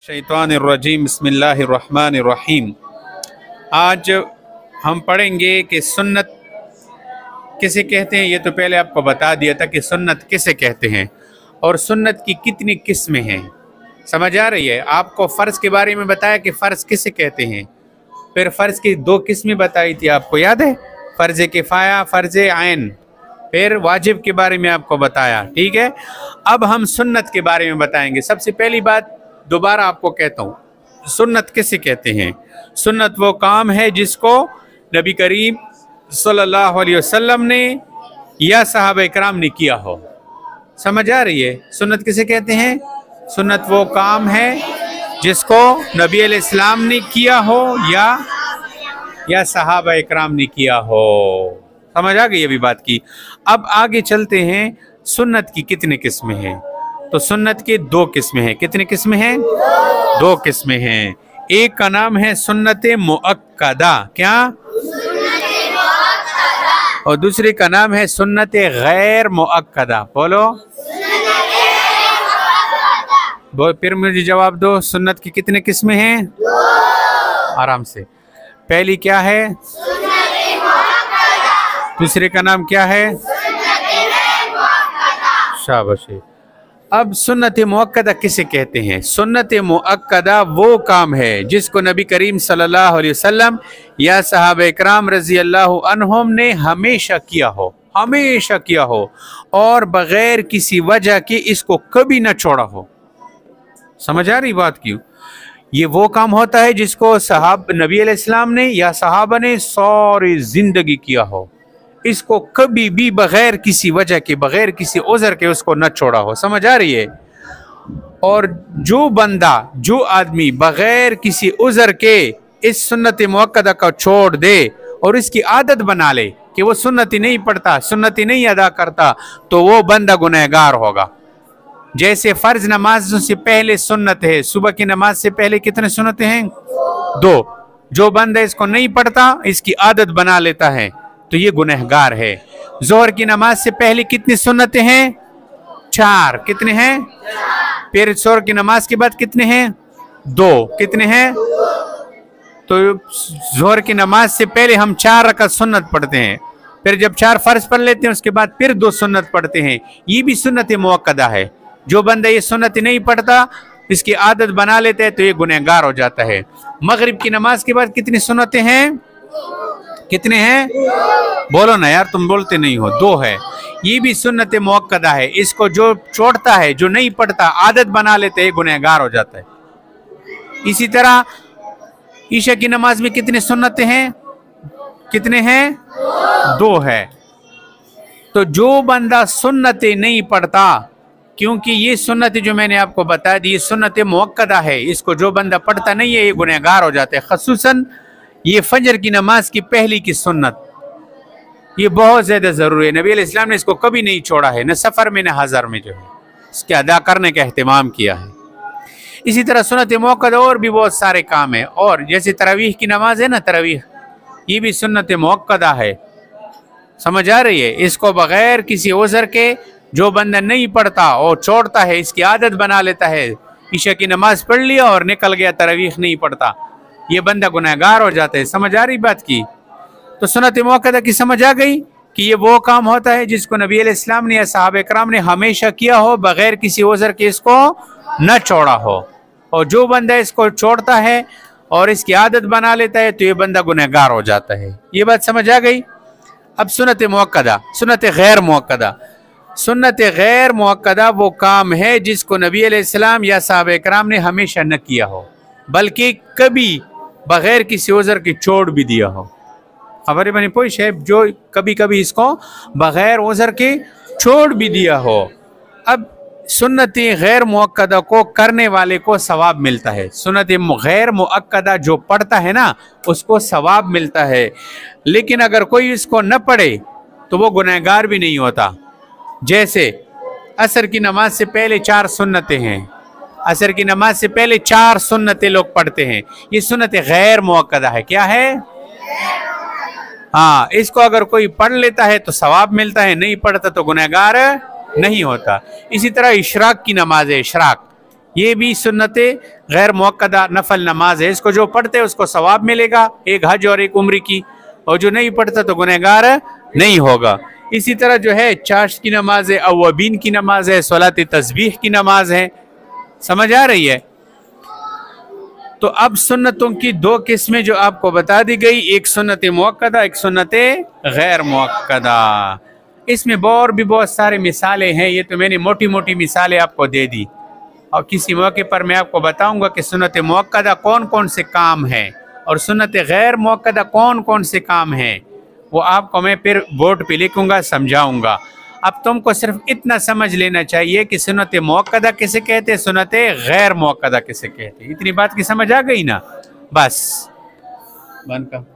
शैतानिर्रजीम बिस्मिल्लाहिर्रहमानिर्रहीम। आज हम पढ़ेंगे कि सुन्नत किसे कहते हैं। ये तो पहले आपको बता दिया था कि सुन्नत किसे कहते हैं और सुन्नत की कितनी किस्में हैं। समझ आ रही है? आपको फ़र्ज़ के बारे में बताया कि फ़र्ज़ किसे कहते हैं, फिर फ़र्ज़ की दो किस्में बताई थी, आपको याद है? फ़र्ज़ किफ़ाया, फ़र्ज़ आइन, फिर वाजिब के बारे में आपको बताया। ठीक है, अब हम सुन्नत के बारे में बताएंगे। सबसे पहली बात दोबारा आपको कहता हूँ, सुन्नत किसे कहते हैं। सुन्नत वो काम है जिसको नबी करीम सल्लल्लाहु अलैहि वसल्लम ने या सहाबा इकराम ने किया हो। समझ आ रही है? सुन्नत किसे कहते हैं? सुन्नत वो काम है जिसको नबी अलैहिस्सलाम ने किया हो या सहाबा इकराम ने किया हो। समझ आ गई अभी बात की। अब आगे चलते हैं, सुन्नत की कितने किस्में हैं। तो सुन्नत के दो किस्में हैं। कितने किस्में हैं? दो किस्में हैं। एक का नाम है सुन्नत मुअक्कदा, क्या? और दूसरे का नाम है सुन्नत गैर मुअक्कदा। बोलो फिर मुझे जवाब दो, सुन्नत की कितने किस्में हैं? आराम से। पहली क्या है? दूसरे का नाम क्या है? शाबाश। अब सुन्नत मुअक्कदा किसे कहते हैं? सुन्नत मुअक्कदा वो काम है जिसको नबी करीम सल्लल्लाहु अलैहि वसल्लम या सहाबा इकराम रज़ी अल्लाहु अन्हुम ने हमेशा किया हो, हमेशा किया हो, और बगैर किसी वजह के इसको कभी न छोड़ा हो। समझ आ रही बात क्यों? ये वो काम होता है जिसको नबी अलैहिस्सलाम ने या सहाबा ने सारी जिंदगी किया हो, इसको कभी भी बगैर किसी वजह के, बगैर किसी उज़र के उसको न छोड़ा हो। समझ आ रही है? और जो बंदा, जो आदमी बगैर किसी उज़र के इस सुन्नत मुअक्कदा को छोड़ दे और इसकी आदत बना ले कि वो सुन्नती नहीं पढ़ता, सुन्नती नहीं अदा करता, तो वो बंदा गुनहगार होगा। जैसे फ़र्ज नमाज से पहले सुन्नत है, सुबह की नमाज से पहले कितने सुन्नत हैं? दो। जो बंदा इसको नहीं पढ़ता, इसकी आदत बना लेता है, तो ये गुनहगार है। जोहर की नमाज से पहले कितनी सुन्नतें हैं? 4। कितने हैं? फिर जोहर की नमाज के बाद कितने हैं? 2। कितने हैं? तो जोहर की नमाज से पहले हम 4 रकात सुन्नत पढ़ते हैं, फिर जब 4 फर्ज पढ़ लेते हैं उसके बाद फिर 2 सुन्नत पढ़ते हैं। ये भी सुन्नत मुअक्कदा है। जो बंदा ये सुन्नत नहीं पढ़ता, इसकी आदत बना लेता है, तो ये गुनहगार हो जाता है। मगरिब की नमाज के बाद कितनी सुन्नतें हैं? कितने हैं? बोलो ना यार, तुम बोलते नहीं हो। 2 है। ये भी सुन्नत मुअक्कदा है। इसको जो छोड़ता है, जो नहीं पढ़ता, आदत बना लेते हैं, गुनहगार हो जाता है। इसी तरह ईशा की नमाज में कितने सुन्नतें हैं? कितने हैं? 2 है। तो जो बंदा सुन्नतें नहीं पढ़ता, क्योंकि ये सुन्नत जो मैंने आपको बता दी, ये सुन्नत मुअक्कदा है, इसको जो बंदा पढ़ता नहीं है, ये गुनहगार हो जाता है। ख़ुसूसन ये फजर की नमाज की पहली की सुन्नत, ये बहुत ज़्यादा ज़रूरी है। नबी अलैहिस्सलाम ने इसको कभी नहीं छोड़ा है, न सफ़र में न हज़र में, जो है इसके अदा करने का अहतमाम किया है। इसी तरह सुन्नत मुअक्कदा और भी बहुत सारे काम हैं। और जैसे तरावीह की नमाज है ना, तरावीह, ये भी सुन्नत मुअक्कदा है। समझ आ रही है? इसको बग़ैर किसी उज़र के जो बंदा नहीं पढ़ता और छोड़ता है, इसकी आदत बना लेता है, ईशा की नमाज पढ़ लिया और निकल गया, तरावीह नहीं पढ़ता, ये बंदा गुनहगार हो जाता है। समझ आ रही बात की? तो सुन्नत मुअक्कदा की समझ आ गई कि ये वो काम होता है जिसको नबी अलैहिस्सलाम ने या सहाबा इकराम ने हमेशा किया हो, बगैर किसी उज़र के इसको न छोड़ा हो। और जो बंदा इसको छोड़ता है और इसकी आदत बना लेता है, तो ये बंदा गुनहगार हो जाता है। ये बात समझ आ गई? अब सुन्नत मुअक्कदा, सुन्नत गैर मुअक्कदा। सुन्नत गैर मुअक्कदा वो काम है जिसको नबी अलैहिस्सलाम या सहाबा इकराम ने हमेशा न किया हो, बल्कि कभी बगैर किसी उज़र के छोड़ भी दिया हो। खबर बनी पोश है? जो कभी कभी इसको बगैर उज़र के छोड़ भी दिया हो। अब सुन्नत गैर मुअक्कदा को करने वाले को सवाब मिलता है। सुन्नत गैर मुअक्कदा जो पढ़ता है ना, उसको सवाब मिलता है। लेकिन अगर कोई इसको न पढ़े तो वो गुनहगार भी नहीं होता। जैसे असर की नमाज से पहले 4 सुन्नतें हैं, असर की नमाज से पहले 4 सुन्नतें लोग पढ़ते हैं, ये सुन्नत गैर मुअक्कदा है। क्या है? हाँ, इसको अगर कोई पढ़ लेता है तो सवाब मिलता है, नहीं पढ़ता तो गुनहगार नहीं होता। इसी तरह इशराक की नमाज है, इशराक, ये भी सुन्नत गैर मुअक्कदा नफल नमाज है। इसको जो पढ़ते उसको सवाब मिलेगा, एक हज और एक उम्र की, और जो नहीं पढ़ता तो गुनहगार नहीं होगा। इसी तरह जो है चाश की नमाज है, अव्वबीन की नमाज है, सलात तस्बीह की नमाज है। समझ आ रही है? तो अब सुन्नतों की दो किस्में जो आपको बता दी गई, एक सुन्नत मुअक्कदा, एक सुन्नत गैर मुअक्कदा। इसमें और भी बहुत सारे मिसालें हैं, ये तो मैंने मोटी मोटी मिसालें आपको दे दी, और किसी मौके पर मैं आपको बताऊंगा कि सुन्नत मुअक्कदा कौन कौन से काम हैं और सुन्नत गैर मुअक्कदा कौन कौन से काम हैं, वो आपको मैं फिर बोर्ड पे लिखूंगा, समझाऊंगा। अब तुमको सिर्फ इतना समझ लेना चाहिए कि सुन्नत मुअक्कदा किसे कहते हैं, सुन्नत गैर मुअक्कदा किसे कहते हैं। इतनी बात की समझ आ गई ना? बस बंद कर।